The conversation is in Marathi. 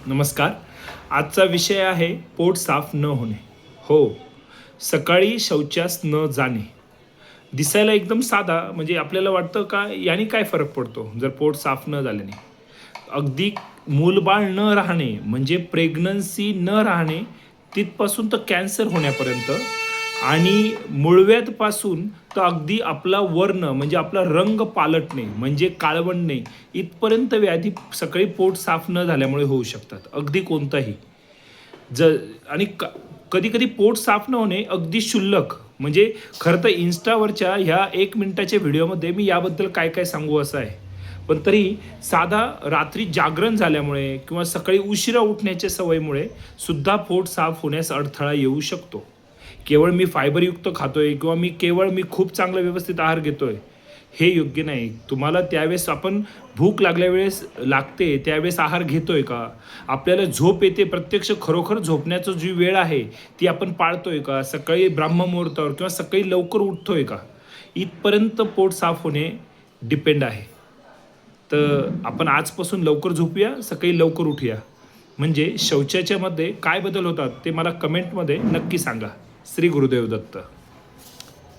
नमस्कार. आजचा विषय आहे पोट साफ न होणे. हो, सकाळी शौचास न जाणे. दिसायला एकदम साधा, म्हणजे आपल्याला वाटतं का याने काय फरक पडतो जर पोट साफ न झाल्याने. अगदी मूलबाळ न राहणे म्हणजे प्रेग्नन्सी न राहणे, तिथपासून तर कॅन्सर होण्यापर्यंत आणि मूळव्याधपासून तर अगदी आपला वर्ण म्हणजे आपला रंग पालटणे म्हणजे काळवंडणे इथपर्यंत व्याधी सकाळी पोट साफ न झाल्यामुळे होऊ शकतात. अगदी कोणताही ज आणि कधी कधी पोट साफ न होणे अगदी क्षुल्लक, म्हणजे खरं तर इन्स्टावरच्या ह्या 1 मिनिटाच्या व्हिडिओमध्ये मी याबद्दल काय काय सांगू असं आहे. पण तरी साधा रात्री जागरण झाल्यामुळे किंवा सकाळी उशिरा उठण्याच्या सवयीमुळे सुद्धा पोट साफ होण्यास अडथळा येऊ शकतो. केवळ मी फायबरयुक्त खातोय किंवा केवळ मी खूप चांगला व्यवस्थित आहार घेतोय हे योग्य नाही. तुम्हाला त्यावेळेस आपण भूक लागल्या वेळेस लागते त्यावेळेस आहार घेतोय का? आपल्याला झोप येते प्रत्यक्ष खरोखर झोपण्याचं जी वेळ आहे ती आपण पाळतोय का? सकाळी ब्राह्ममुहूर्तावर किंवा सकाळी लवकर उठतोय का? इथपर्यंत पोट साफ होणे डिपेंड आहे. तर आपण आजपासून लवकर झोपूया, सकाळी लवकर उठूया. म्हणजे शौचाच्या मध्ये काय बदल होतात ते मला कमेंटमध्ये नक्की सांगा. श्री गुरुदेव दत्त.